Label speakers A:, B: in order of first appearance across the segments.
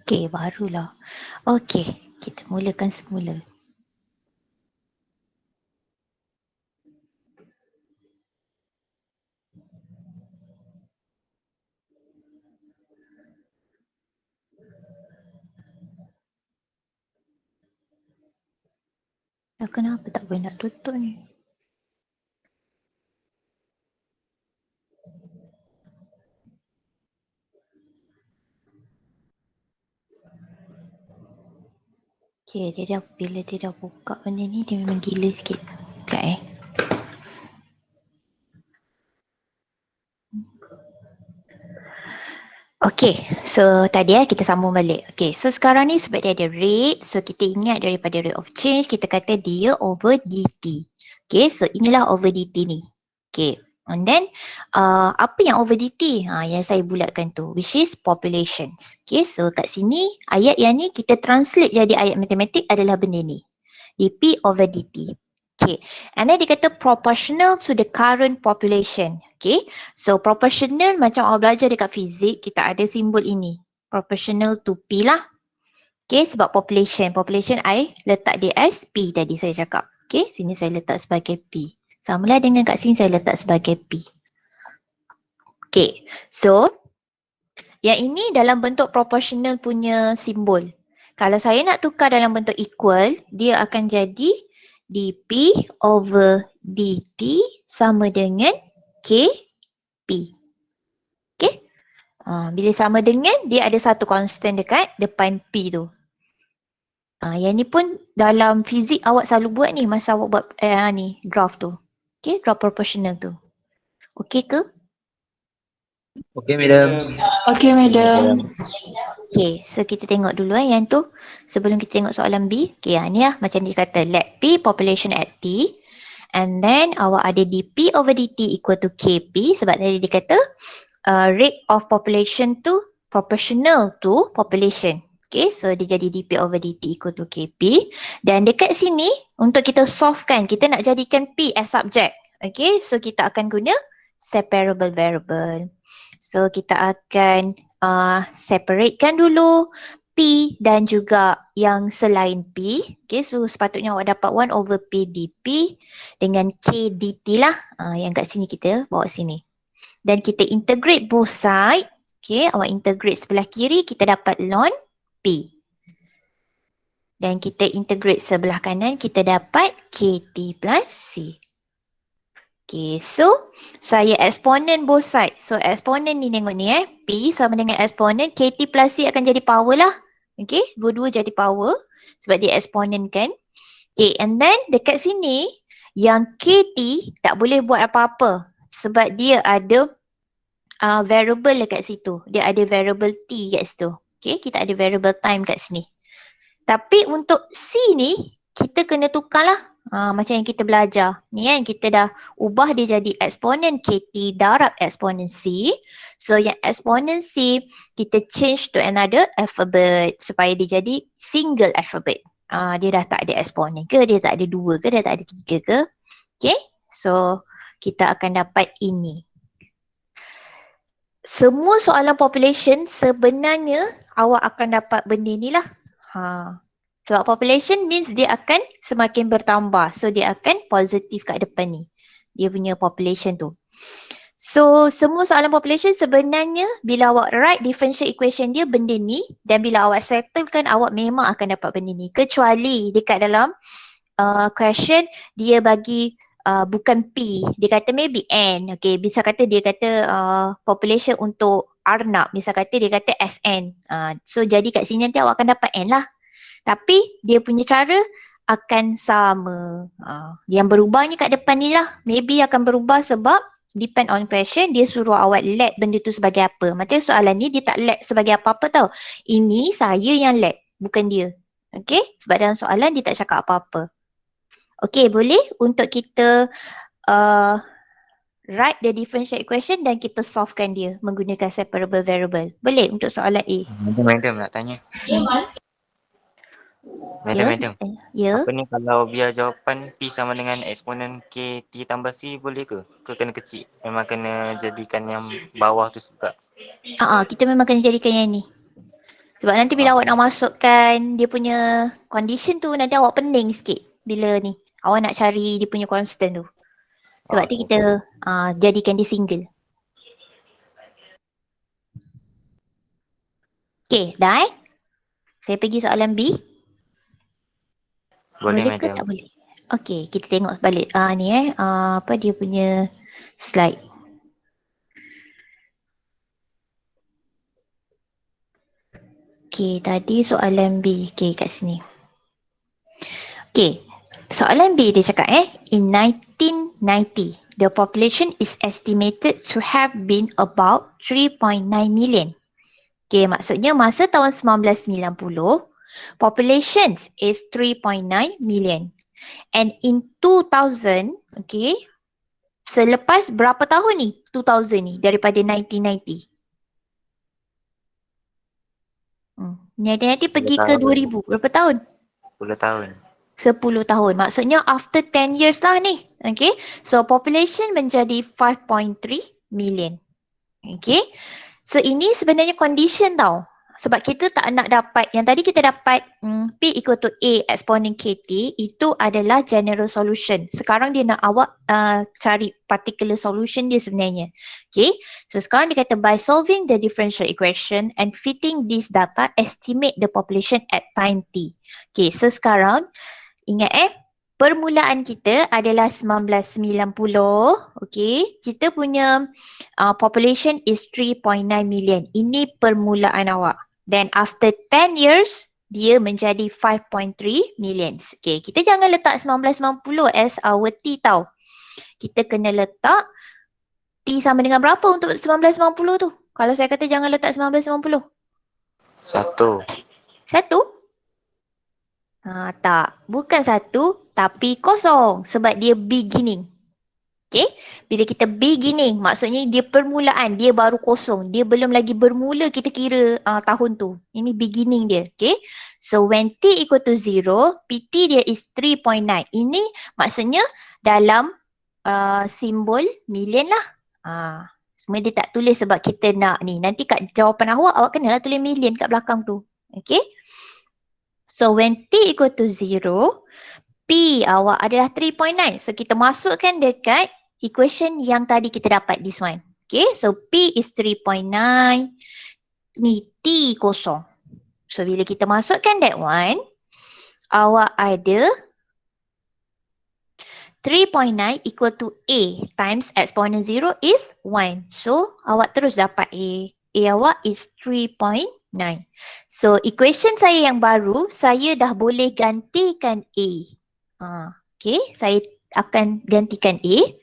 A: Okey, barulah. Okey, kita mulakan semula. Kenapa tak boleh nak tutup ni? Okay, bila dia dah buka benda ni, dia memang gila sikit. Sekejap Okay, so tadi kita sambung balik. Okay, so sekarang ni sebab dia ada rate, so kita ingat daripada rate of change, kita kata dia over dt. Okay, so inilah over dt ni. Okay, and then apa yang over dt? Yang saya bulatkan tu, which is populations. Okay, so kat sini ayat yang ni kita translate jadi ayat matematik adalah benda ni. dp over dt. Okay, and then dia kata proportional to the current population. Okay, so proportional macam awak belajar dekat fizik, kita ada simbol ini. Proportional to P lah. Okay, sebab population. Population I letak dia as P tadi saya cakap. Okay, sini saya letak sebagai P. Samalah dengan kat sini saya letak sebagai P. Okay, so yang ini dalam bentuk proportional punya simbol. Kalau saya nak tukar dalam bentuk equal, dia akan jadi dP over dt sama dengan kP. Okay? Bila sama dengan, dia ada satu constant dekat depan P tu. Yang ni pun dalam fizik awak selalu buat ni masa awak buat ni graph tu. Okay, graph proportional tu. Okay ke?
B: Okay, madam.
C: Okay, madam.
A: Okay, so kita tengok dulu yang tu. Sebelum kita tengok soalan B. Okay, ni lah macam dia kata let P population at T. And then awak ada dP over dt equal to kP. Sebab tadi dia kata rate of population tu proportional to population. Okay, so dia jadi dP over dt equal to kP. Dan dekat sini, untuk kita solvekan, kita nak jadikan P as subject. Okay, so kita akan guna separable variable. So kita akan separatekan dulu P dan juga yang selain P. Okay, so sepatutnya awak dapat 1 over P dP dengan K dt lah. Yang kat sini kita bawa sini. Dan kita integrate both side. Okay, awak integrate sebelah kiri, kita dapat ln P. Dan kita integrate sebelah kanan, kita dapat KT plus C. Okay, so saya exponent both side. So exponent ni tengok ni P sama dengan exponent, KT plus C akan jadi power lah. Okay, dua-dua jadi power sebab dia exponent kan. Okay, and then dekat sini yang KT tak boleh buat apa-apa sebab dia ada variable dekat situ. Dia ada variable T kat situ. Okay, kita ada variable time kat sini. Tapi untuk C ni, kita kena tukar lah. Macam yang kita belajar. Ni kan, kita dah ubah dia jadi eksponen KT darab eksponen C. So yang eksponen C, kita change to another alphabet supaya dia jadi single alphabet. Dia dah tak ada eksponen ke, dia tak ada 2 ke, dia tak ada 3 ke. Okay, so kita akan dapat ini. Semua soalan population sebenarnya awak akan dapat benda ni lah. Sebab population means dia akan semakin bertambah. So dia akan positif kat depan ni. Dia punya population tu. So semua soalan population sebenarnya bila awak write differential equation dia benda ni. Dan bila awak settlekan awak memang akan dapat benda ni. Kecuali dekat dalam question dia bagi bukan P. Dia kata maybe N. Okay, bisa kata dia kata population untuk Arnab. Bisa kata dia kata SN. So jadi kat sini nanti awak akan dapat N lah. Tapi dia punya cara akan sama. Yang berubahnya kat depan ni lah. Maybe akan berubah sebab depend on question. Dia suruh awak let benda tu sebagai apa. Macam soalan ni dia tak let sebagai apa-apa tau. Ini saya yang let. Bukan dia. Okay. Sebab dalam soalan dia tak cakap apa-apa. Okay, boleh untuk kita write the differential equation dan kita solvekan dia menggunakan separable variable. Boleh untuk soalan A.
B: Madam nak tanya. Madam.
A: Ya.
B: Apa ni kalau biar jawapan P sama dengan eksponen KT tambah C boleh ke? Ke kena kecil? Memang kena jadikan yang bawah tu juga.
A: Kita memang kena jadikan yang ni. Sebab nanti bila awak nak masukkan dia punya condition tu, nanti awak pening sikit bila ni. Awak nak cari dia punya constant tu. Sebab tu kita jadikan dia single. Okay, dah eh? Saya pergi soalan B.
B: Boleh,
A: Boleh ke
B: madam.
A: tak boleh? Okay, kita tengok balik. Ni apa dia punya slide. Okay, tadi soalan B. Okay, kat sini. Okay, soalan B dia cakap in 1990, the population is estimated to have been about 3.9 million. Okay, maksudnya masa tahun 1990, populations is 3.9 million. And in 2000, okay, selepas berapa tahun ni 2000 ni daripada 1990? 1990 pergi ke 2000, berapa tahun?
B: 10 tahun.
A: 10 tahun. Maksudnya after 10 years lah ni. Okay. So population menjadi 5.3 million. Okay. So ini sebenarnya condition tau. Sebab kita tak nak dapat, yang tadi kita dapat P equal to A exponent KT, itu adalah general solution. Sekarang dia nak awak cari particular solution dia sebenarnya. Okay. So sekarang dia kata by solving the differential equation and fitting this data, estimate the population at time T. Okay. So sekarang ingat permulaan kita adalah 1990. Okay. Kita punya population is 3.9 million. Ini permulaan awak. Then after 10 years, dia menjadi 5.3 million. Okay. Kita jangan letak 1990 as our T tau. Kita kena letak T sama dengan berapa untuk 1990 tu? Kalau saya kata jangan letak 1990.
B: 1.
A: 1? Tak. Bukan 1, tapi kosong. Sebab dia beginning. Okay. Bila kita beginning, maksudnya dia permulaan. Dia baru kosong. Dia belum lagi bermula kita kira tahun tu. Ini beginning dia. Okay. So when T equal to 0, PT dia is 3.9. Ini maksudnya dalam simbol million lah. Semua dia tak tulis sebab kita nak ni. Nanti kat jawapan awak kenalah tulis million kat belakang tu. Okay. So when T equal to 0, P awak adalah 3.9. So kita masukkan dekat equation yang tadi kita dapat, this one. Okay, so P is 3.9. Ni T kosong. So bila kita masukkan that one, awak ada 3.9 equal to A times exponent 0 is 1. So awak terus dapat A. A awak is 3.9. So equation saya yang baru, saya dah boleh gantikan A. Okay, saya akan gantikan A.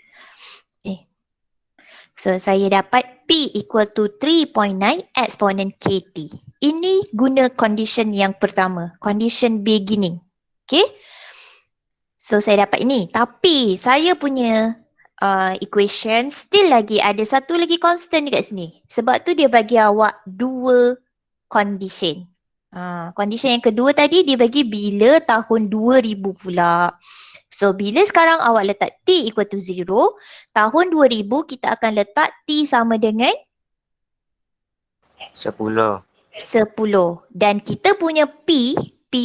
A: So saya dapat P equal to 3.9 exponent KT. Ini guna condition yang pertama, condition beginning. Okay. So saya dapat ini. Tapi saya punya equation still lagi ada satu lagi constant dekat sini. Sebab tu dia bagi awak dua condition. Condition yang kedua tadi dia bagi bila tahun 2000 pula. So bila sekarang awak letak T equal to 0, tahun 2000 kita akan letak T sama dengan
B: 10.
A: Dan kita punya P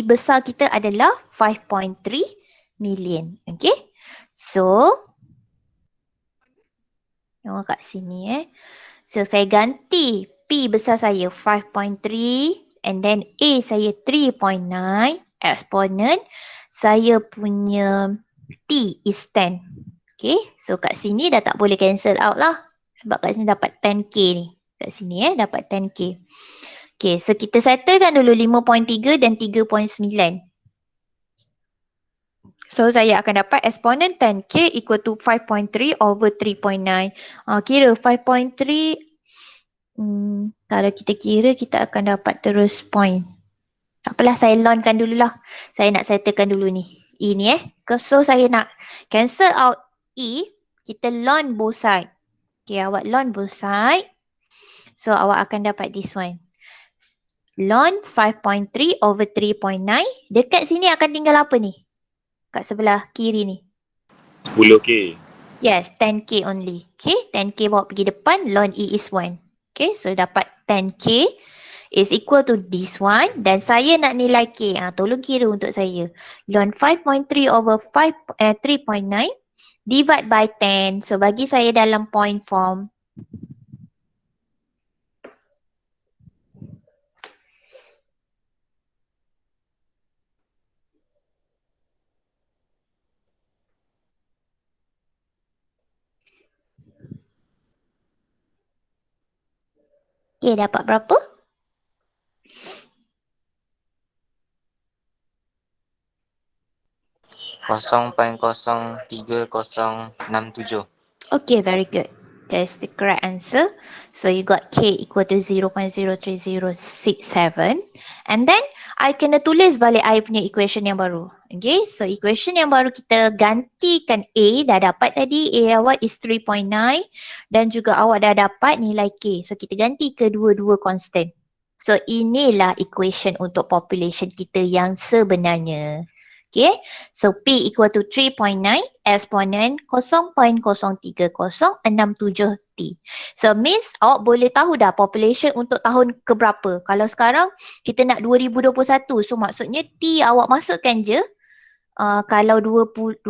A: besar kita adalah 5.3 million. Okay. So tengok kat sini So saya ganti P besar saya 5.3 and then A saya 3.9 exponent. Saya punya T is 10. Okay. So kat sini dah tak boleh cancel out lah. Sebab kat sini dapat 10K ni. Kat sini dapat 10K. Okay. So kita settlekan dulu 5.3 dan 3.9. So saya akan dapat exponent 10K equal to 5.3 over 3.9. Kira 5.3. Kalau kita kira kita akan dapat terus point. Tak apalah, saya lawnkan dululah. Saya nak settlekan dulu ni. E ni So saya nak cancel out E. Kita lawn both side. Okay, awak lawn both side. So awak akan dapat this one. Lawn 5.3 over 3.9. Dekat sini akan tinggal apa ni? Kat sebelah kiri ni.
D: 10K.
A: Yes, 10K only. Okay, 10K bawa pergi depan. Lawn E is 1. Okay, so dapat 10K is equal to this one dan saya nak nilai K. Tolong kira untuk saya. Ln 5.3 over 3.9 divide by 10. So bagi saya dalam point form. Okay, dapat berapa?
B: Kosong 0.03067.
A: Okay, very good. That's the correct answer. So you got K equal to 0.03067. And then I kena tulis balik I punya equation yang baru. Okay, so equation yang baru kita gantikan A, dah dapat tadi A awak is 3.9 dan juga awak dah dapat nilai K. So kita ganti kedua-dua constant. So inilah equation untuk population kita yang sebenarnya. Okay, so P equal to 3.9 exponent 0.03067T. So means awak boleh tahu dah population untuk tahun keberapa. Kalau sekarang kita nak 2021, so maksudnya T awak masukkan je. Kalau 2000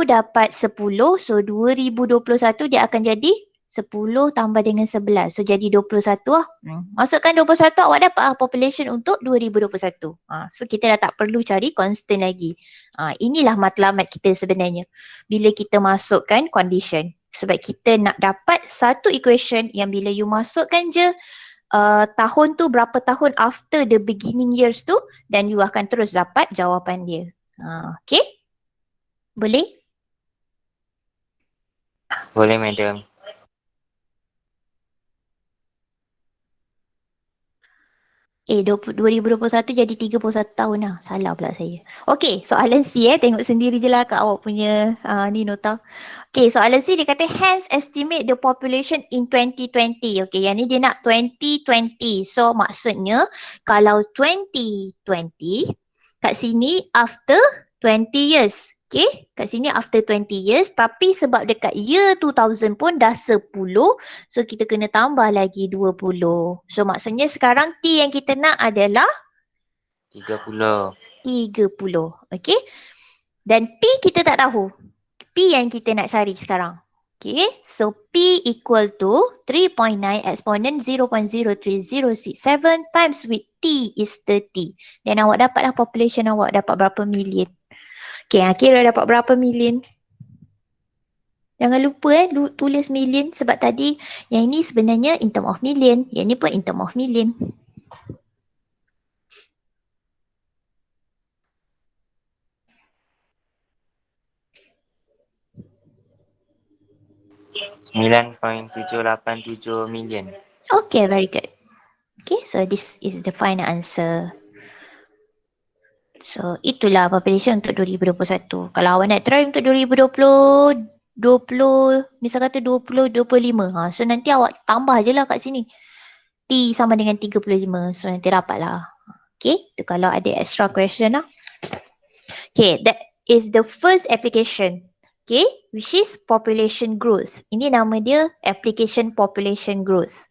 A: dapat 10, so 2021 dia akan jadi 10 tambah dengan 11. So jadi 21 lah. Masukkan 21 awak dapat population untuk 2021. So kita dah tak perlu cari constant lagi. Inilah matlamat kita sebenarnya. Bila kita masukkan condition. Sebab kita nak dapat satu equation yang bila you masukkan je tahun tu berapa tahun after the beginning years tu dan you akan terus dapat jawapan dia. Okay? Boleh?
B: Boleh, madam.
A: 2021 jadi 31 tahun lah. Salah pula saya. Okay, soalan C tengok sendiri je lah kat awak punya ni nota. Okay, soalan C dia kata hence estimate the population in 2020. Okay, yang ni dia nak 2020. So maksudnya kalau 2020 kat sini after 20 years. Okay, kat sini after 20 years tapi sebab dekat year 2000 pun dah 10, so kita kena tambah lagi 20. So maksudnya sekarang T yang kita nak adalah
B: 30.
A: Okay. Dan P kita tak tahu. P yang kita nak cari sekarang. Okay, so P equal to 3.9 exponent 0.03067 times with T is 30. Dan awak dapatlah population awak dapat berapa million. Okay, kira dapat berapa million. Jangan lupa tulis million sebab tadi yang ini sebenarnya in term of million. Yang ni pun in term of million.
B: $9.787 million.
A: Okay, very good. Okay, so this is the final answer. So itulah population untuk 2021. Kalau awak nak try untuk 2020, misal kata 2025. So nanti awak tambah je lah kat sini. T sama dengan 35. So nanti dapat lah. Okay, itu kalau ada extra question lah. Okay, that is the first application. Okay, which is population growth. Ini nama dia application population growth.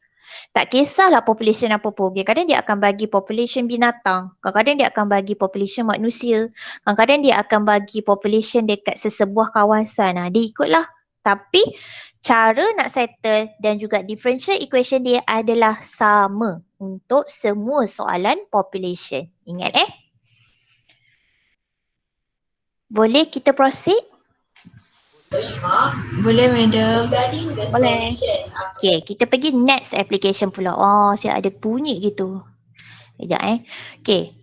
A: Tak kisahlah population apa pun. Kadang-kadang dia akan bagi population binatang. Kadang-kadang dia akan bagi population manusia. Kadang-kadang dia akan bagi population dekat sesebuah kawasan. Dia ikutlah. Tapi cara nak settle dan juga differential equation dia adalah sama untuk semua soalan population. Ingat Boleh kita proceed?
C: Boleh, madam.
A: Boleh. Okay, kita pergi next application pula. Oh, saya ada bunyi gitu. Sekejap Okay.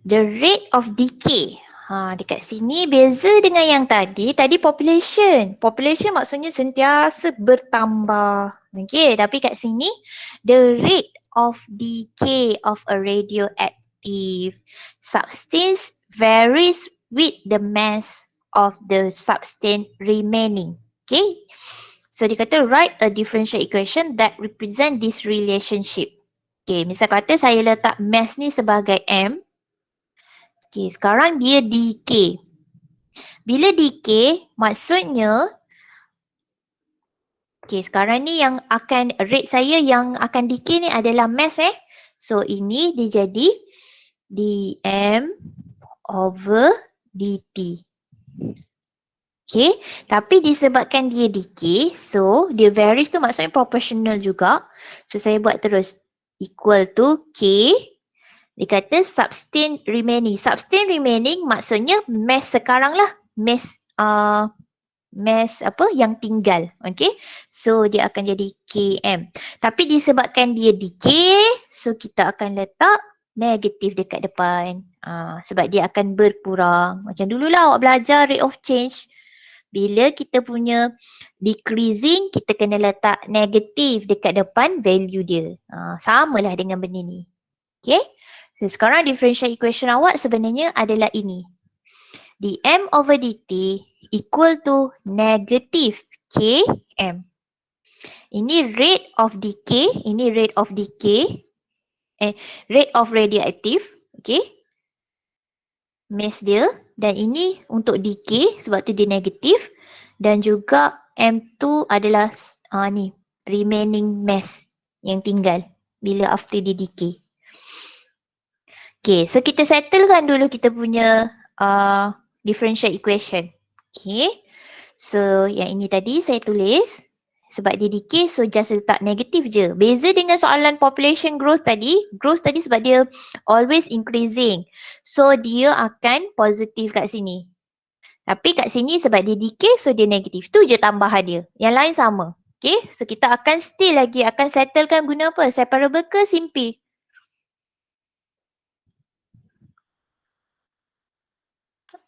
A: The rate of decay. Dekat sini beza dengan yang tadi. Tadi population. Population maksudnya sentiasa bertambah. Okay, tapi kat sini the rate of decay of a radioactive substance varies with the mass of the substance remaining. Okay. So dia kata write a differential equation that represent this relationship. Okay, misal kata saya letak mass ni sebagai M. Okay, sekarang dia decay. Bila decay, maksudnya okay, sekarang ni yang akan rate saya yang akan decay ni adalah mass So ini dia jadi dm over dt. Okay, tapi disebabkan dia decay, so dia varies tu maksudnya proportional juga. So saya buat terus equal to K. Dia kata sustain remaining. Sustain remaining maksudnya mass sekarang lah. Mass apa yang tinggal. Okay, so dia akan jadi Km. Tapi disebabkan dia decay, so kita akan letak negatif dekat depan. Sebab dia akan berkurang. Macam dululah awak belajar rate of change. Bila kita punya decreasing, kita kena letak negatif dekat depan value dia. Samalah dengan benda ni. Okay. So sekarang differential equation awak sebenarnya adalah ini. dm over dt equal to negative km. Ini rate of decay. Ini rate of decay. Rate of radioactive. Okay. Mass dia. Dan ini untuk decay sebab tu dia negatif. Dan juga M2 adalah ni remaining mass yang tinggal bila after dia decay. Okay, so kita settlekan dulu kita punya differential equation. Okay, so yang ini tadi saya tulis sebab dia decay, so just letak negatif je. Beza dengan soalan population growth tadi sebab dia always increasing. So dia akan positif kat sini. Tapi kat sini sebab dia decay, so dia negatif. Tu je tambahan dia. Yang lain sama. Okay, so kita akan still lagi akan settlekan guna apa? Separable ke simple?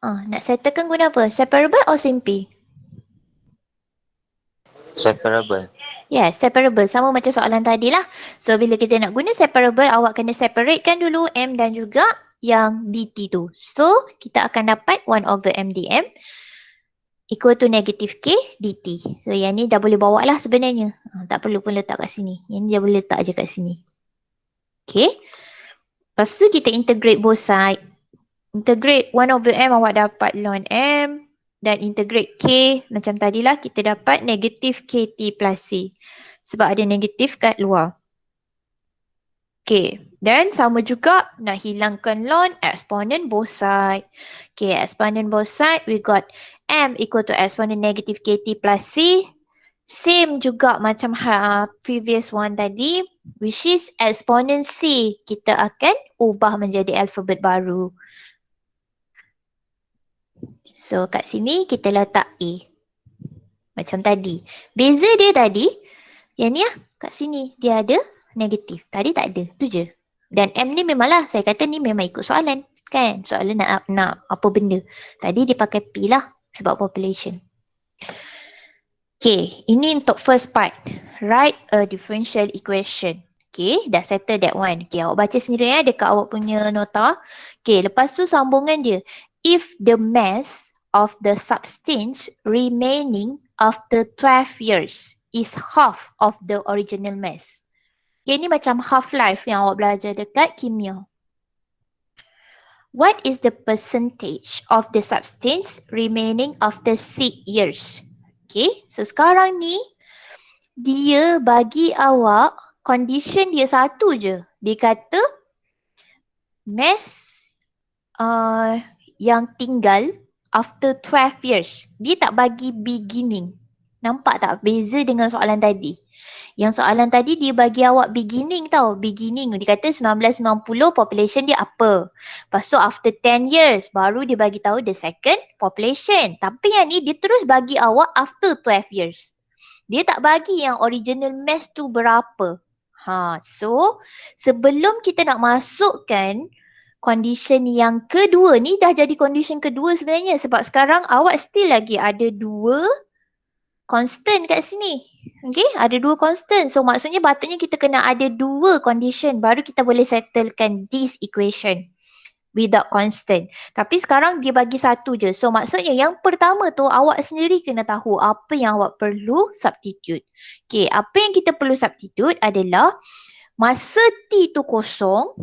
A: Nak settlekan guna apa? Separable or simple?
B: Separable.
A: Yeah, separable. Sama macam soalan tadi lah. So bila kita nak guna separable, awak kena separatekan dulu M dan juga yang dt tu. So kita akan dapat 1 over m dm equal to negative k dt. So yang ni dah boleh bawa lah sebenarnya. Tak perlu pun letak kat sini. Yang ni dah boleh letak je kat sini. Okay. Lepas tu kita integrate both side. Integrate 1 over m awak dapat ln m. Dan integrate k macam tadilah kita dapat negative kt plus c. Sebab ada negatif kat luar. Okay. Dan sama juga nak hilangkan ln exponent both side. Okay, exponent both side we got m equal to exponent negative kt plus c. Same juga macam previous one tadi, which is exponent c. Kita akan ubah menjadi alfabet baru. So kat sini kita letak a. Macam tadi. Beza dia tadi, yang ni lah kat sini dia ada negatif. Tadi tak ada, tu je. Dan M ni memanglah, saya kata ni memang ikut soalan. Kan? Soalan nak apa benda. Tadi dia pakai P lah sebab population. Okay, ini untuk first part. Write a differential equation. Okay, dah settle that one. Okay, awak baca sendiri ya dekat awak punya nota. Okay, lepas tu sambungan dia. If the mass of the substance remaining after 12 years is half of the original mass. Okay, ni macam half-life yang awak belajar dekat kimia. What is the percentage of the substance remaining after 6 years? Okay, so sekarang ni dia bagi awak condition dia satu je. Dia kata mass yang tinggal after 12 years. Dia tak bagi beginning. Nampak tak beza dengan soalan tadi? Yang soalan tadi dia bagi awak beginning tau. Beginning. Dia kata 1990 population dia apa. Lepas tu after 10 years baru dia bagi tahu the second population. Tapi yang ni dia terus bagi awak after 12 years. Dia tak bagi yang original mass tu berapa. So sebelum kita nak masukkan condition yang kedua ni, dah jadi condition kedua sebenarnya. Sebab sekarang awak still lagi ada dua constant kat sini. Okay, ada dua constant. So maksudnya patutnya kita kena ada dua condition baru kita boleh settlekan this equation without constant. Tapi sekarang dia bagi satu je. So maksudnya yang pertama tu awak sendiri kena tahu apa yang awak perlu substitute. Okay, apa yang kita perlu substitute adalah masa T tu kosong,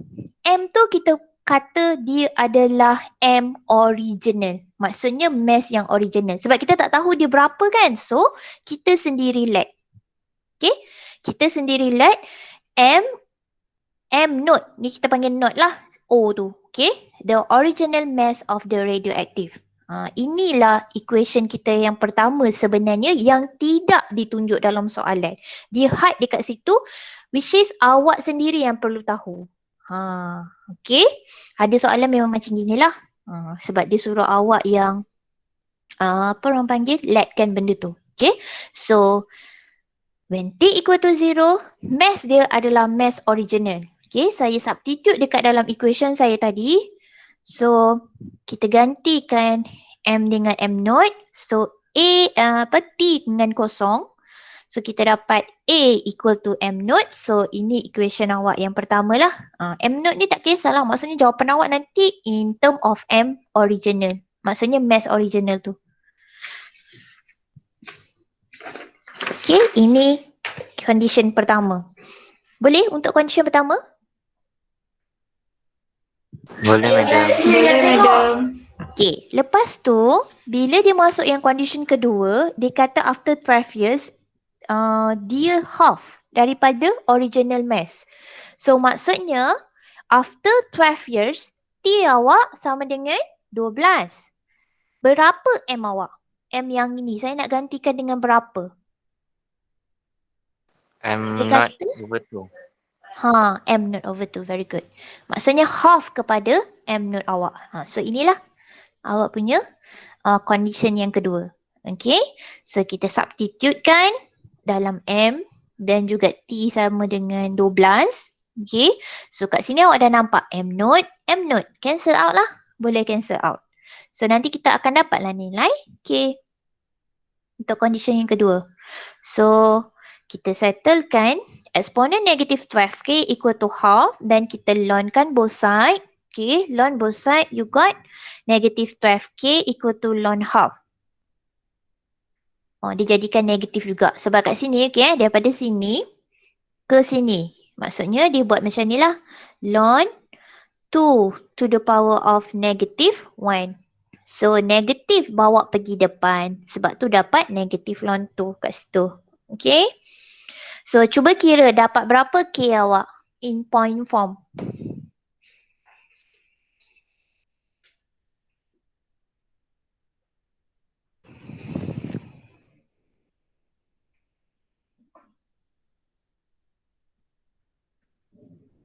A: M tu kita kata dia adalah M original. Maksudnya mass yang original. Sebab kita tak tahu dia berapa kan. So, kita sendiri let. Okay. Kita sendiri let M M note. Ni kita panggil note lah. O tu. Okay. The original mass of the radioactive. Inilah equation kita yang pertama sebenarnya yang tidak ditunjuk dalam soalan. Dia hide dekat situ, which is awak sendiri yang perlu tahu. Okay. Ada soalan memang macam gini lah. Sebab dia suruh awak yang apa orang panggil, letkan benda tu. Okay. So, when T equal to 0, mass dia adalah mass original. Okay, saya substitute dekat dalam equation saya tadi. So, kita gantikan M dengan M naught. So, T dengan kosong. So, kita dapat A equal to M naught. So, ini equation awak yang pertama lah. M naught ni tak kisahlah. Maksudnya jawapan awak nanti in term of M original. Maksudnya mass original tu. Okay, ini condition pertama. Boleh untuk condition pertama?
B: Boleh, madam.
C: Boleh, madam.
A: Okay, lepas tu, bila dia masuk yang condition kedua, dia kata after 12 years, dia half daripada original mass. So, maksudnya, after 12 years, T awak sama dengan 12. Berapa M awak? M yang ini, saya nak gantikan dengan berapa?
B: I'm
A: Dia
B: not
A: kata,
B: over 2.
A: M naught over 2, very good. Maksudnya half kepada M naught awak. So inilah awak punya condition yang kedua. Okay, so kita substitutekan dalam M dan juga T sama dengan 12. Okay, so kat sini awak dah nampak M naught, cancel out lah. Boleh cancel out. So nanti kita akan dapatlah nilai K untuk condition yang kedua. So kita settlekan exponent negative 12K equal to half dan kita lnkan both side. Okay, ln both side, you got negative 12K equal to ln half. Dia jadikan negatif juga. Sebab kat sini, okay, daripada sini ke sini. Maksudnya dia buat macam ni lah. Ln 2 to the power of negative 1. So, negatif bawa pergi depan. Sebab tu dapat negatif ln 2 kat situ. Okay. So, cuba kira dapat berapa K awak in point form.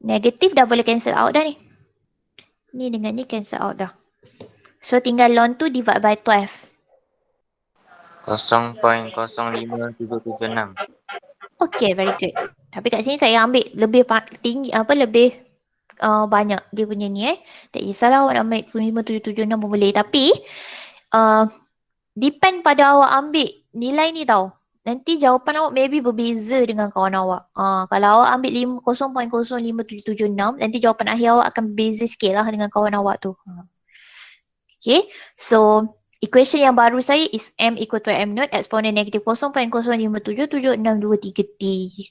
A: Negatif dah boleh cancel out dah ni. Ni dengan ni cancel out dah. So, tinggal ln 2 divide by 12.
B: 0.05776.
A: Okay, very good. Tapi kat sini saya ambil lebih tinggi, lebih banyak dia punya ni Tak kisahlah awak nak ambil 5776 pun boleh. Tapi depend pada awak ambil nilai ni tau. Nanti jawapan awak maybe berbeza dengan kawan awak. Kalau awak ambil 0.05776, nanti jawapan akhir awak akan berbeza sikit lah dengan kawan awak tu. Okay, so equation yang baru saya is M equal to M naught exponent negative 0.0577623T.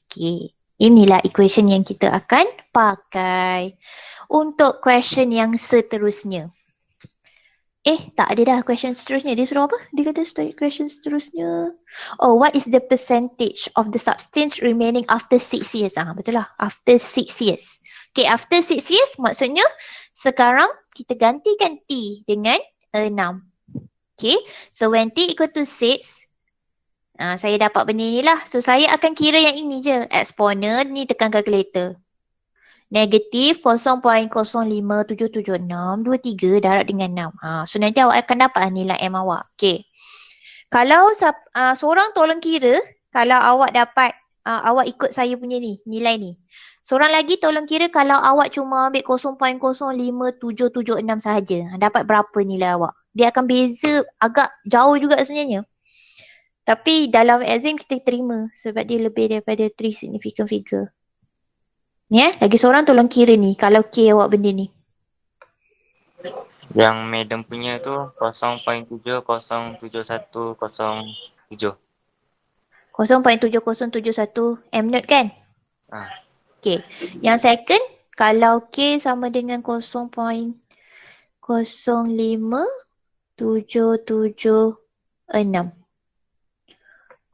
A: Okay. Inilah equation yang kita akan pakai untuk question yang seterusnya. Tak ada dah question seterusnya. Dia suruh apa? Dia kata question seterusnya. Oh, what is the percentage of the substance remaining after 6 years? Betul lah. After 6 years. Okay, after 6 years maksudnya sekarang kita gantikan T dengan 6. Okay, so when T equal to 6, saya dapat benda ni lah. So, saya akan kira yang ini je. Exponent ni tekan calculator. Negatif 0.057763 darab dengan 6. So, nanti awak akan dapat nilai M awak. Okay. Kalau seorang tolong kira, kalau awak dapat, awak ikut saya punya ni, nilai ni. Seorang lagi tolong kira kalau awak cuma ambil 0.05776 sahaja. Dapat berapa nilai awak? Dia akan beza agak jauh juga sebenarnya. Tapi dalam exam kita terima sebab dia lebih daripada 3 significant figure. Ni lagi seorang tolong kira ni kalau K awak benda ni.
B: Yang madam punya tu 0.707107.
A: 0.7071 M naught kan? Okay. Yang second kalau K sama dengan 0.05776.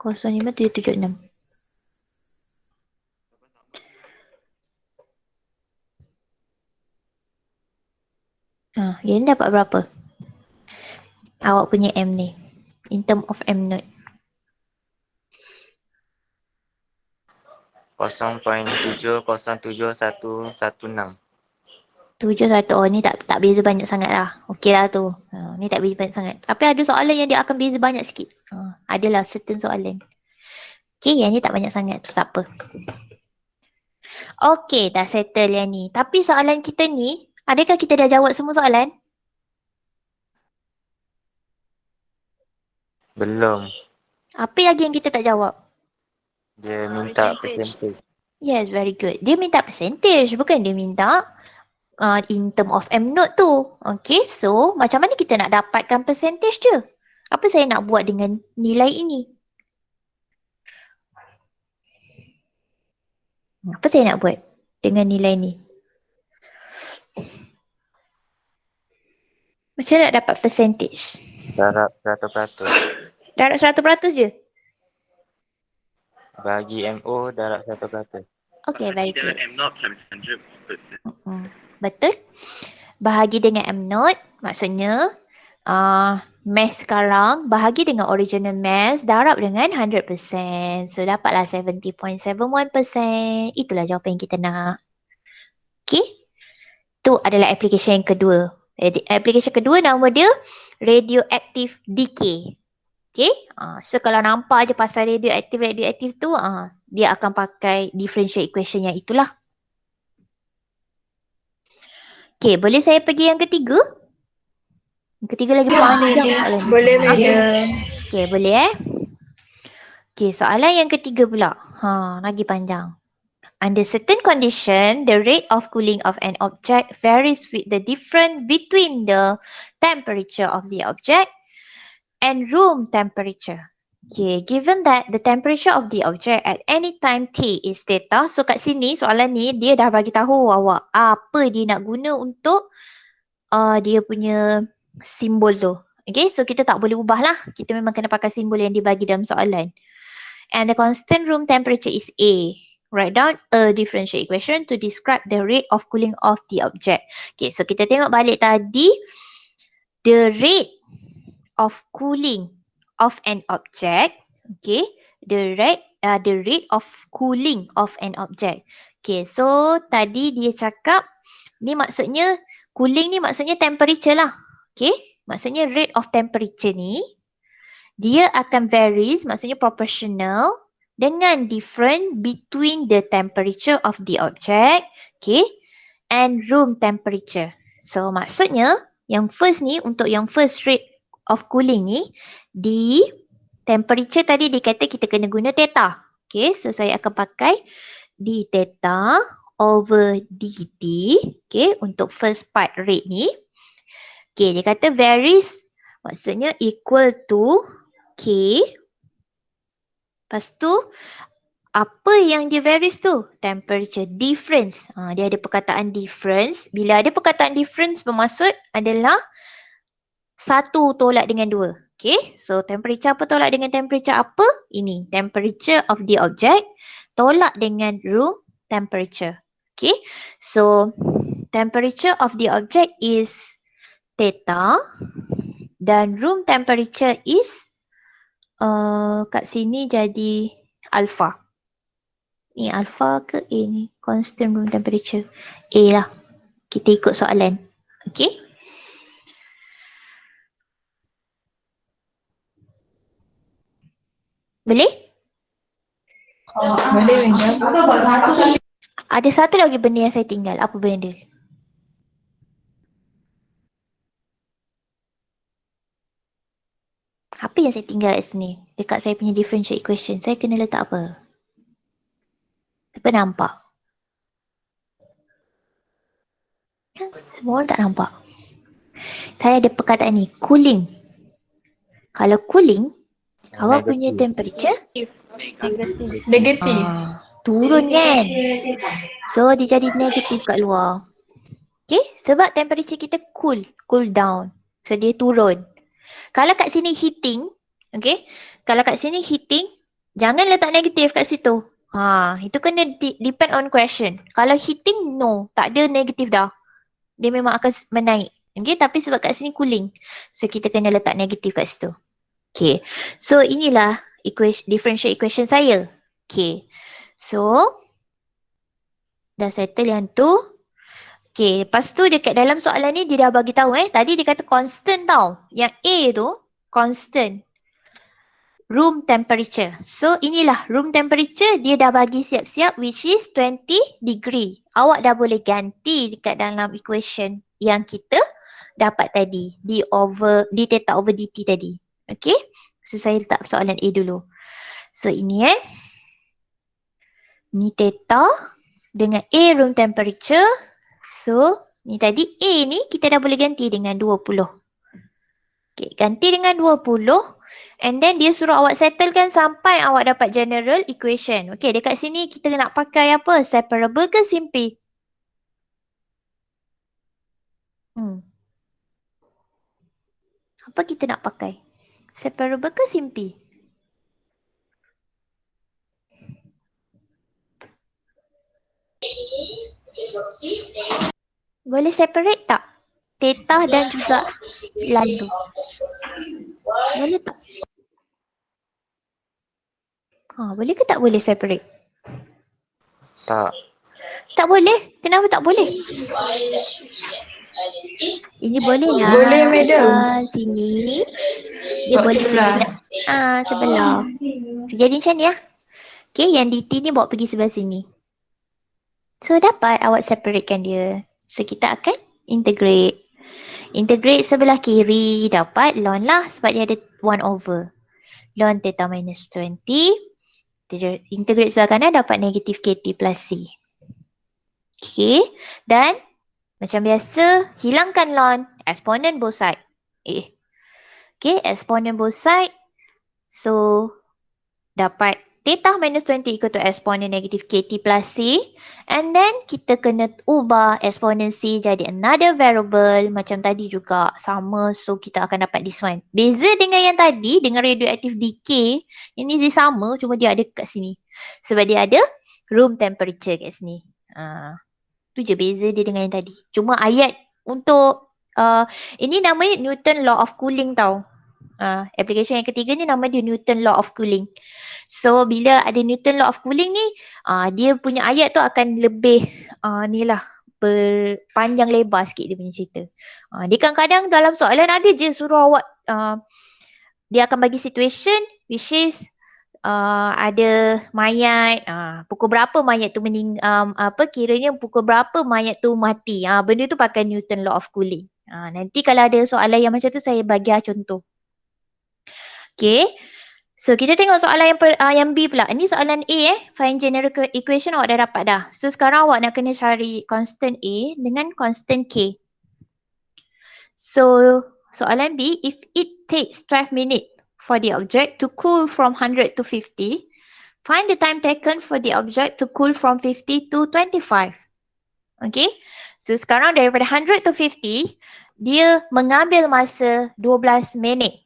A: 05776. Dia ni dapat berapa? Awak punya M ni. In term of M note.
B: 0.707116.
A: 71. Oh ni tak beza banyak sangat lah. Okey lah tu. Ni tak beza banyak sangat. Tapi ada soalan yang dia akan beza banyak sikit. Adalah certain soalan. Okey, yang ni tak banyak sangat tu tak apa. Okey, dah settle yang ni. Tapi soalan kita ni, adakah kita dah jawab semua soalan?
B: Belum.
A: Apa lagi yang kita tak jawab?
B: Dia minta percentage.
A: Yes, very good. Dia minta percentage, bukan dia minta in term of M note tu. Okay, so macam mana kita nak dapatkan percentage je? Apa saya nak buat dengan nilai ini? Apa saya nak buat dengan nilai ni? Macam mana nak dapat percentage?
B: Darab 100%.
A: Darab 100% je?
B: Bagi MO darab 100%.
A: Okay, very good.
D: M0 times 100%.
A: Betul. Bahagi dengan M note, maksudnya mass sekarang bahagi dengan original mass darab dengan 100%. So dapatlah 70.71%. Itulah jawapan yang kita nak. Okay. Tu adalah application yang kedua. Application kedua nama dia radioactive decay. Okay. So kalau nampak je pasal radioactive tu, dia akan pakai differential equation yang itulah. Okay, boleh saya pergi yang ketiga? Yang ketiga lagi panjang soalan ni.
C: Boleh, madam.
A: Okay, boleh Okay, soalan yang ketiga pula. Lagi panjang. Under certain condition, the rate of cooling of an object varies with the difference between the temperature of the object and room temperature. Okay, given that the temperature of the object at any time t is theta, so kat sini soalan ni dia dah bagi tahu awak apa dia nak guna untuk dia punya simbol tu. Okay, so kita tak boleh ubah lah. Kita memang kena pakai simbol yang dibagi dalam soalan. And the constant room temperature is A. Write down a differential equation to describe the rate of cooling of the object. Okay, so kita tengok balik tadi. The rate of cooling of an object. Okay, the rate of cooling of an object. Okay, so tadi dia cakap ni maksudnya cooling ni maksudnya temperature lah. Okay, maksudnya rate of temperature ni dia akan varies, maksudnya proportional dengan different between the temperature of the object, okay, and room temperature. So maksudnya yang first ni, untuk yang first rate of cooling ni, di temperature tadi dia kata kita kena guna theta. Okay, so saya akan pakai d theta over dt, okay, untuk first part rate ni. Okay, dia kata varies, maksudnya equal to K. Lepas tu, apa yang dia varies tu? Temperature difference. Dia ada perkataan difference. Bila ada perkataan difference bermaksud adalah satu tolak dengan dua. Okay, so temperature apa tolak dengan temperature apa? Ini, temperature of the object tolak dengan room temperature. Okay, so temperature of the object is theta dan room temperature is kat sini jadi alpha. Ni alpha ke A ni? Constant room temperature. A lah. Kita ikut soalan. Okay. Boleh?
C: Boleh, madam.
A: Ada satu lagi benda yang saya tinggal. Apa benda? Apa yang saya tinggal kat sini? Dekat saya punya differential equation. Saya kena letak apa? Siapa nampak? Semua orang tak nampak. Saya ada perkataan ni. Cooling. Kalau cooling, awak punya temperature
C: Negatif.
A: turun kan? So dia jadi negatif kat luar. Okay, sebab temperature kita cool down. So dia turun. Kalau kat sini heating, okay, kalau kat sini heating, jangan letak negatif kat situ. Itu kena depend on question. Kalau heating, no, tak ada negatif dah. Dia memang akan menaik. Okay, tapi sebab kat sini cooling. So kita kena letak negatif kat situ. Okay, so inilah differential equation saya. Okay, so dah settle yang tu. Okay, lepas tu dekat dalam soalan ni dia dah bagi tahu tadi dia kata constant tau. Yang A tu constant. Room temperature. So inilah room temperature dia dah bagi siap-siap which is 20 degree. Awak dah boleh ganti dekat dalam equation yang kita dapat tadi. D theta over dt tadi. Okay. So saya letak soalan A dulu. So ini ni theta dengan A room temperature. So ni tadi A ni kita dah boleh ganti dengan 20. Okay, ganti dengan 20 and then dia suruh awak settlekan sampai awak dapat general equation. Okay, dekat sini kita nak pakai apa? Separable ke simple? Apa kita nak pakai? Separable ke simple? Boleh separate tak? Theta dan juga lalu. Boleh tak? Boleh ke tak boleh separate?
B: Tak.
A: Tak boleh? Kenapa tak boleh? Ini boleh lah.
C: Boleh, madam.
A: Sini. Dia
C: Bawa
A: boleh
C: sebelah.
A: sebelah. So, jadi macam ni lah. Okay, yang DT ni bawa pergi sebelah sini. So, dapat awak separatekan dia. So, kita akan integrate. Integrate sebelah kiri dapat ln lah sebab dia ada 1 over. Ln theta minus 20. Integrate sebelah kanan dapat negatif KT plus C. Okay. Dan macam biasa hilangkan ln. Exponent both side. Okay. Exponent both side. So dapat theta minus 20 equal to exponent negatif KT plus C. And then kita kena ubah exponent C jadi another variable. Macam tadi juga sama. So kita akan dapat this one. Beza dengan yang tadi dengan radioactive decay. Ini dia sama cuma dia ada kat sini. Sebab dia ada room temperature kat sini. Tu je beza dia dengan yang tadi. Cuma ayat untuk ini namanya Newton Law of Cooling tau. Application yang ketiga ni nama dia Newton Law of Cooling. So bila ada Newton Law of Cooling ni dia punya ayat tu akan lebih ni lah berpanjang lebar sikit dia punya cerita. Dia kadang-kadang dalam soalan ada je suruh awak dia akan bagi situation which is ada mayat, pukul berapa mayat tu kiranya pukul berapa mayat tu mati. Benda tu pakai Newton Law of Cooling. Nanti kalau ada soalan yang macam tu saya bagi contoh. Okay. So kita tengok soalan yang B pula. Ini soalan A Find general equation awak dah dapat dah. So sekarang awak nak kena cari constant A dengan constant K. So soalan B, if it takes 12 minutes for the object to cool from 100 to 50, find the time taken for the object to cool from 50 to 25. Okay. So sekarang daripada 100 to 50, dia mengambil masa 12 minit.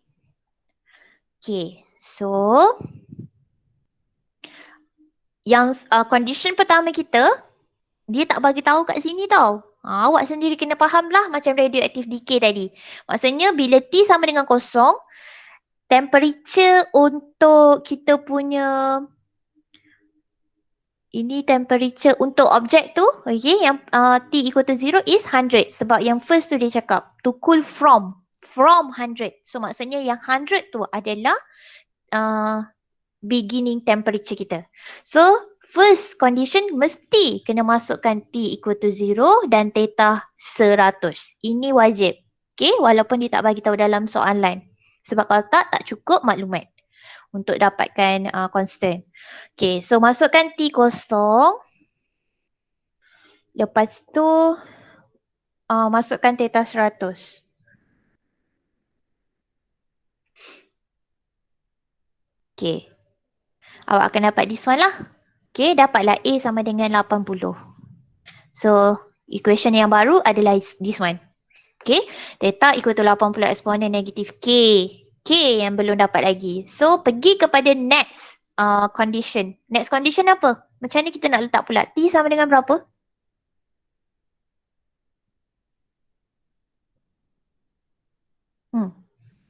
A: Okay. So yang condition pertama kita, dia tak bagi tahu kat sini tau. Awak sendiri kena faham lah macam radioactive decay tadi. Maksudnya bila T sama dengan kosong, temperature untuk kita punya ini temperature untuk objek tu, okay, yang T equal to 0 is 100. Sebab yang first tu dia cakap to cool from 100. So maksudnya yang 100 tu adalah beginning temperature kita. So first condition mesti kena masukkan T equal to 0 dan theta 100. Ini wajib. Okay, walaupun dia tak bagi tahu dalam soalan. Sebab kalau tak cukup maklumat untuk dapatkan constant. Okay, so masukkan T kosong. Lepas tu masukkan theta 100. Okay. Awak akan dapat this one lah. Okay, dapatlah A sama dengan 80. So, equation yang baru adalah this one. Okay, theta equal to 80 exponent negatif K. K yang belum dapat lagi. So, pergi kepada next condition. Next condition apa? Macam ni kita nak letak pula. T sama dengan berapa?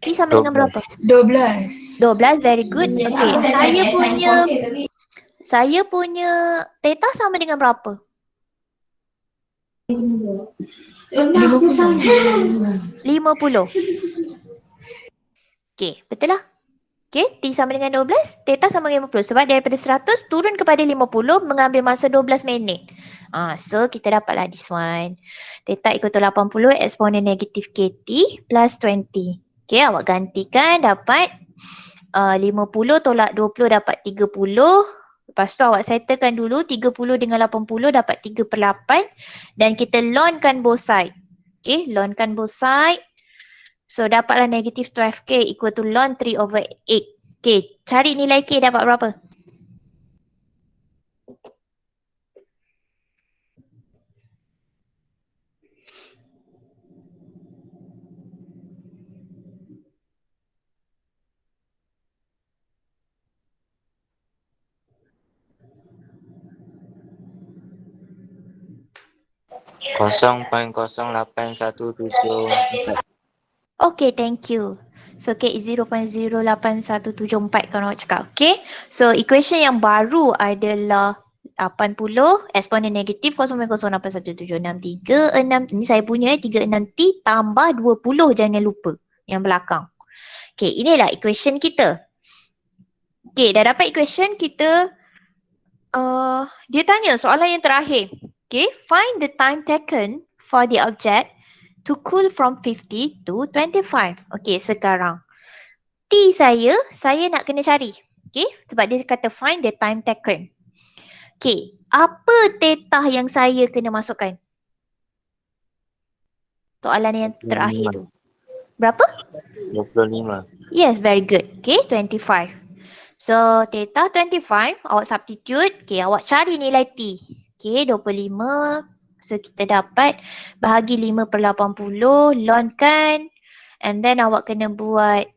A: T sama dengan berapa?
C: 12.
A: 12, very good. Okay, saya punya theta sama dengan berapa? 50. Okay, betul lah. Okay, T sama dengan 12, theta sama dengan 50. Sebab daripada 100 turun kepada 50 mengambil masa 12 minit. So, kita dapatlah this one. Theta equal to 80 eksponen negatif KT plus 20. Okay, awak gantikan dapat 50 tolak 20 dapat 30. Lepas tu awak settlekan dulu 30 dengan 80 dapat 3/8. Dan kita lonkan both side. Okay, lonkan both side. So, dapatlah negatif 12K equal to ln 3/8. Okay, cari nilai K dapat berapa?
B: Kosong 0.08174.
A: Okay, thank you. So, K is 0.08174 kalau awak cakap. Okay, so equation yang baru adalah 80 eksponen negatif 0.0817636. Ini saya punya 36T tambah 20, jangan lupa yang belakang. Okay, inilah equation kita. Okay, dah dapat equation kita. Dia tanya soalan yang terakhir. Okay, find the time taken for the object to cool from 50 to 25. Okay, sekarang T saya nak kena cari. Okay, sebab dia kata find the time taken. Okay, apa theta yang saya kena masukkan? Soalan yang terakhir tu. Berapa?
B: 25.
A: Yes, very good. Okay, 25. So, theta 25, awak substitute. Okay, awak cari nilai T. Okay, 25. So, kita dapat bahagi 5/80, lonkan. And then awak kena buat.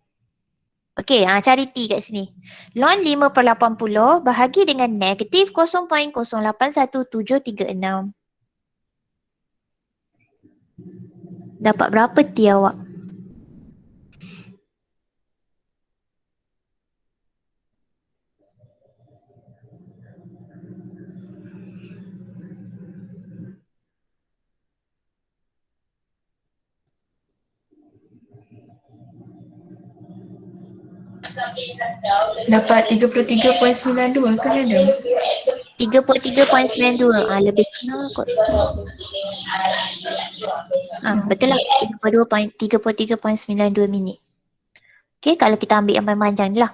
A: Okay, cari T kat sini. Ln 5/80 bahagi dengan negatif 0.081736. Dapat berapa T awak?
C: Dapat 33.92 kan ada?
A: 33.92. Lebih kurang kot. Betul lah. 33.92 minit. Okay, kalau kita ambil yang paling panjang je lah.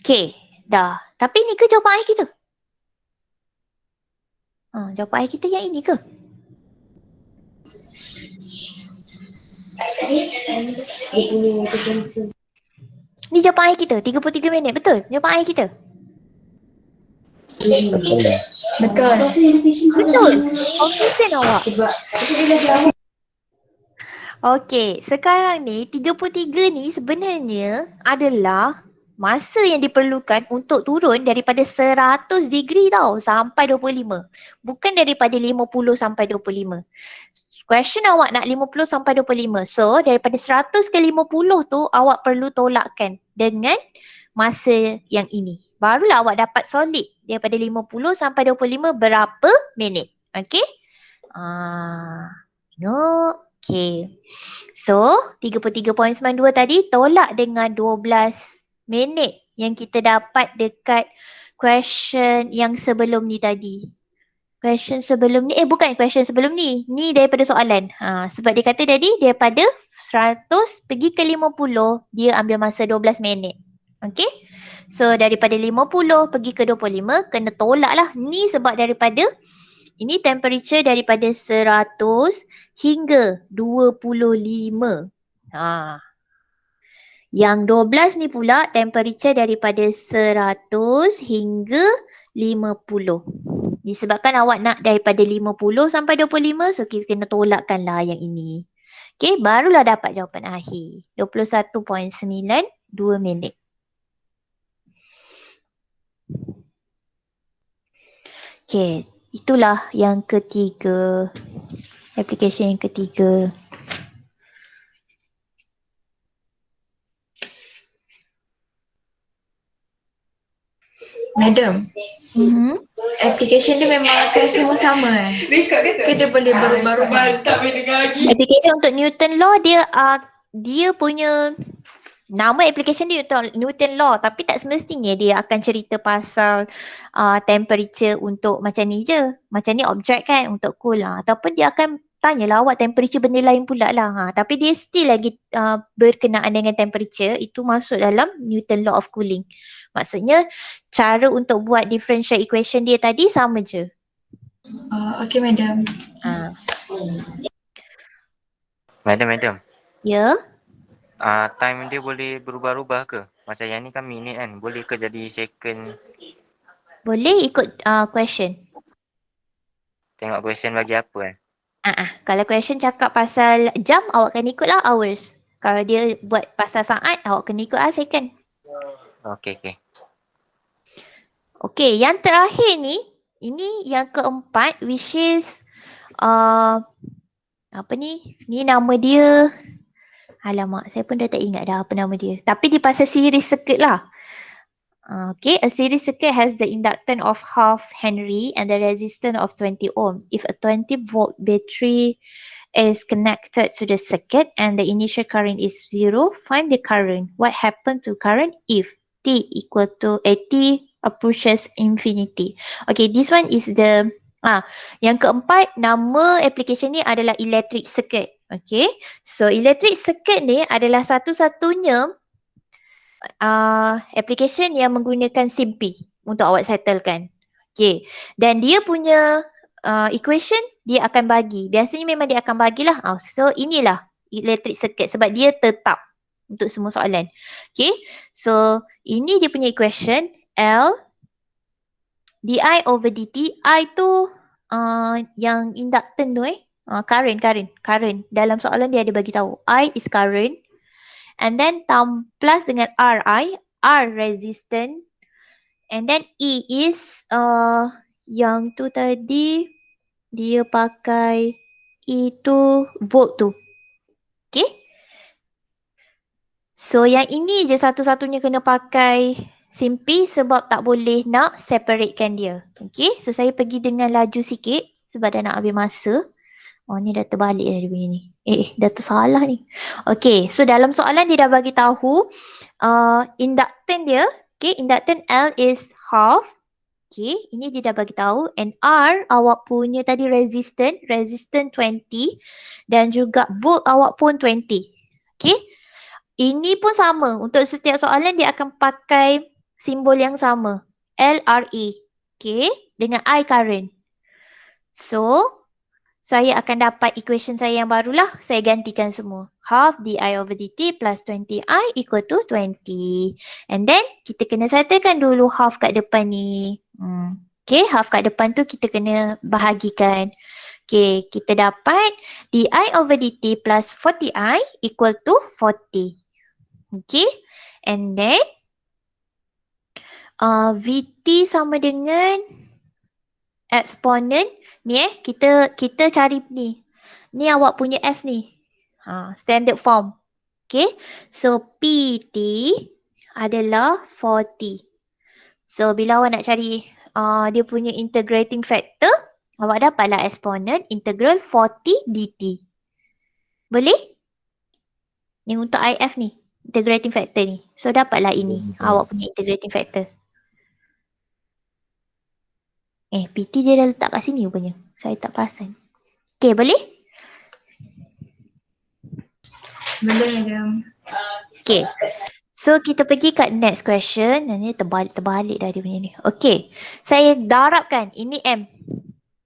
A: Okay, dah. Tapi ni ke jawapan akhir kita? Jawapan akhir kita yang ini ke? Ni jawapan akhir kita, 33 minit. Betul? Jawapan akhir kita?
C: Betul.
A: Betul. Confident awak. Okey, sekarang ni 33 ni sebenarnya adalah masa yang diperlukan untuk turun daripada 100 degree tau sampai 25. Bukan daripada 50 sampai 25. Question awak nak 50 sampai 25. So, daripada 100 ke 50 tu awak perlu tolakkan dengan masa yang ini. Barulah awak dapat solid daripada 50 sampai 25 berapa minit. Okey? Okay. So, 33.92 tadi tolak dengan 12 minit yang kita dapat dekat question yang sebelum ni tadi. Question sebelum ni, bukan question sebelum ni. Ni daripada soalan. Sebab dia kata tadi daripada 100 pergi ke 50, dia ambil masa 12 minit. Okay? So, daripada 50 pergi ke 25, kena tolak lah. Ni sebab daripada ini temperature daripada 100 hingga 25. Yang 12 ni pula temperature daripada 100 hingga 50. Disebabkan awak nak daripada 50 sampai 25, so kita kena tolakkan lah yang ini. Okay, barulah dapat jawapan akhir. 21.92 minit. Okay. Itulah yang ketiga. Application yang ketiga.
C: Madam, application dia memang akan semua sama Ke dia boleh berubah-ubah?
A: Application untuk Newton Law dia punya nama application dia Newton Law, tapi tak semestinya dia akan cerita pasal temperature untuk macam ni je. Macam ni objek kan untuk cool lah. Ataupun dia akan tanyalah awak temperature benda lain pula lah. Tapi dia still lagi berkenaan dengan temperature. Itu masuk dalam Newton Law of Cooling. Maksudnya cara untuk buat differential equation dia tadi sama je.
C: Okay, madam.
B: Madam.
A: Ya?
B: Time dia boleh berubah-ubah ke? Macam yang ni kan minit kan. Boleh ke jadi second?
A: Boleh ikut question.
B: Tengok question bagi apa kan?
A: Kalau question cakap pasal jam, awak kena ikutlah hours. Kalau dia buat pasal saat, awak kena ikut second.
B: Okay.
A: Okay, yang terakhir ni, ini yang keempat, which is apa ni? Ni nama dia. Alamak, saya pun dah tak ingat dah apa nama dia. Tapi dia pasal series circuit lah. Okay, a series circuit has the inductance of half Henry and the resistance of 20 ohm. If a 20 volt battery is connected to the circuit and the initial current is 0, find the current. What happened to current if T equal to T approaches infinity? Okay, this one is the yang keempat, nama application ni adalah electric circuit. Okay, so electric circuit ni adalah satu-satunya application yang menggunakan SIMPI untuk awak settlekan. Okay, dan dia punya equation dia akan bagi. Biasanya memang dia akan bagilah. So inilah electric circuit sebab dia tetap untuk semua soalan. Okay, so ini dia punya equation L di over dt. I tu yang inductance tu current. Dalam soalan dia ada bagi tahu I is current. And then plus dengan Ri, R resistant. And then E is yang tu tadi dia pakai E tu volt tu. Okay. So yang ini je satu-satunya kena pakai SIMPI sebab tak boleh nak separatekan dia. Okay. So saya pergi dengan laju sikit sebab dah nak habis masa. Ni dah terbalik dah dia punya ni. Dah tersalah ni. Okay, so dalam soalan dia dah bagi tahu inductance dia. Okay, inductance L is half. Okay, ini dia dah bagi tahu. And R awak punya tadi resistance 20 dan juga volt awak pun 20. Okay, ini pun sama. Untuk setiap soalan dia akan pakai simbol yang sama. LRE. Okay, dengan I current. So, saya akan dapat equation saya yang barulah. Saya gantikan semua. Half di over dt plus 20i equal to 20. And then, kita kena settlekan dulu half kat depan ni. Okay, half kat depan tu kita kena bahagikan. Okay, kita dapat di over dt plus 40i equal to 40. Okay, and then, Vt sama dengan exponent. Ni kita cari ni. Ni awak punya S ni. Standard form. Okay. So PT adalah 40. So bila awak nak cari dia punya integrating factor, awak dapatlah exponent integral 40 dt. Boleh? Ni untuk IF ni. Integrating factor ni. So dapatlah ini. Awak punya integrating factor. PT dia dah letak kat sini rupanya. Saya tak perasan. Okay, boleh?
C: Boleh, madam.
A: Okay. So, kita pergi kat next question. Ini terbalik dah dia punya ni. Okay. Saya darabkan. Ini M.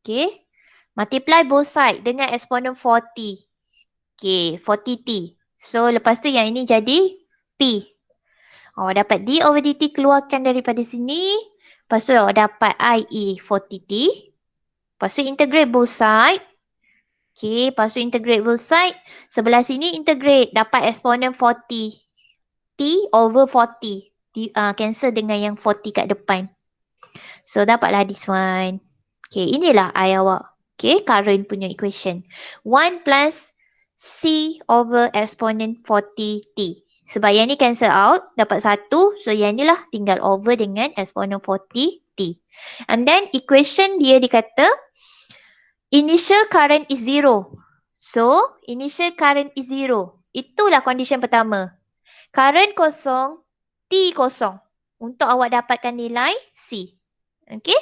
A: Okay. Multiply both side dengan exponent 40. Okay. 40T. So, lepas tu yang ini jadi P. Awak dapat D over dt keluarkan daripada sini. Lepas tu awak dapat IE 40T. Lepas tu integrate both side. Okay, lepas tu integrate both side. Sebelah sini integrate. Dapat exponent 40. T over 40. Cancel dengan yang 40 kat depan. So, dapatlah this one. Okay, inilah I awak. Okay, current punya equation. 1 plus C over exponent 40T. Sebab yang ni cancel out, dapat 1. So yang ni lah tinggal over dengan exponent 40t. And then equation dia dikata initial current is 0. So initial current is 0. Itulah condition pertama. Current kosong, t kosong. Untuk awak dapatkan nilai C. Okay.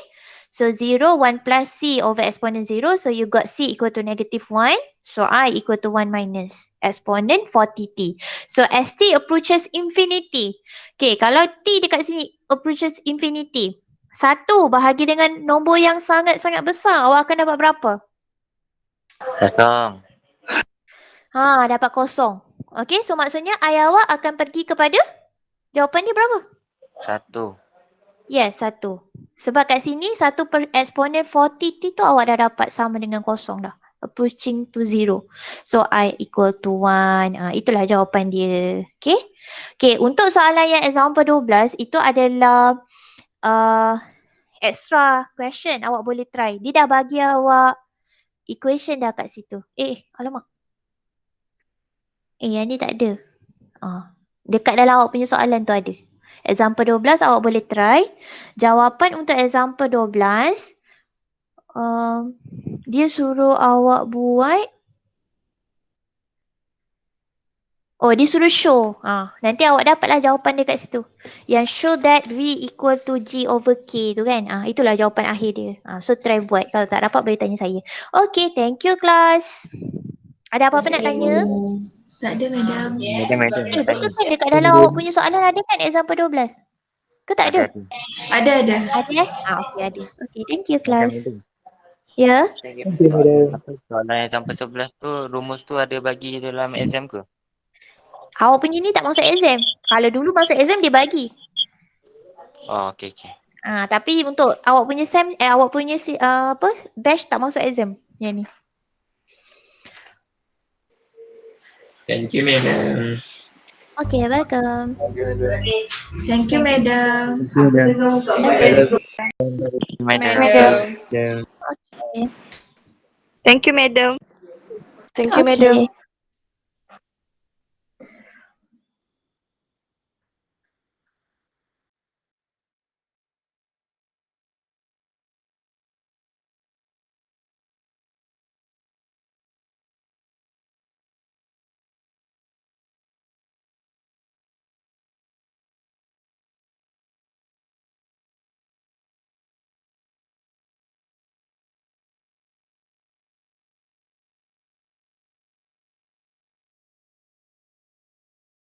A: So 0, 1 plus C over exponent 0. So you got C equal to negative 1. So I equal to 1 minus exponent 40t. So as t approaches infinity. Okay, kalau t dekat sini approaches infinity. 1 bahagi dengan nombor yang sangat-sangat besar. Awak akan dapat berapa?
B: Kosong.
A: Dapat kosong. Okay, so maksudnya I awak akan pergi kepada jawapan dia berapa?
B: 1.
A: Yes, 1. Sebab kat sini 1 per exponent 40t tu awak dah dapat sama dengan kosong dah. Approaching to 0. So I equal to 1. Itulah jawapan dia. Okay. Okay, untuk soalan yang example 12 itu adalah extra question awak boleh try. Dia dah bagi awak equation dah kat situ. Alamak. Yang ni tak ada. Dekat dalam awak punya soalan tu ada. Example 12 awak boleh try. Jawapan untuk example 12 dia suruh awak buat dia suruh show. Nanti awak dapatlah jawapan dia kat situ. Yang show that V equal to G over K tu kan. Itulah jawapan akhir dia. So try buat. Kalau tak dapat boleh tanya saya. Okay, thank you class. Ada apa-apa nak tanya?
C: Tak ada, madam.
B: Madam.
A: Betul kan dekat dalam awak punya soalan ada kan example 12? Ke tak ada?
C: Ada.
A: Ada okay, ada. Okay, thank you class. Ya?
B: Soalan example 11 tu, rumus tu ada bagi dalam exam ke?
A: Awak punya ni tak masuk exam. Kalau dulu masuk exam dia bagi.
B: Oh, okay.
A: Tapi untuk awak punya SEM, awak punya batch tak masuk exam yang ni.
E: Thank you, madam.
A: Okay, welcome.
C: Thank you, madam.
B: Madam.
A: Okay.
F: Thank you, madam.
A: Okay.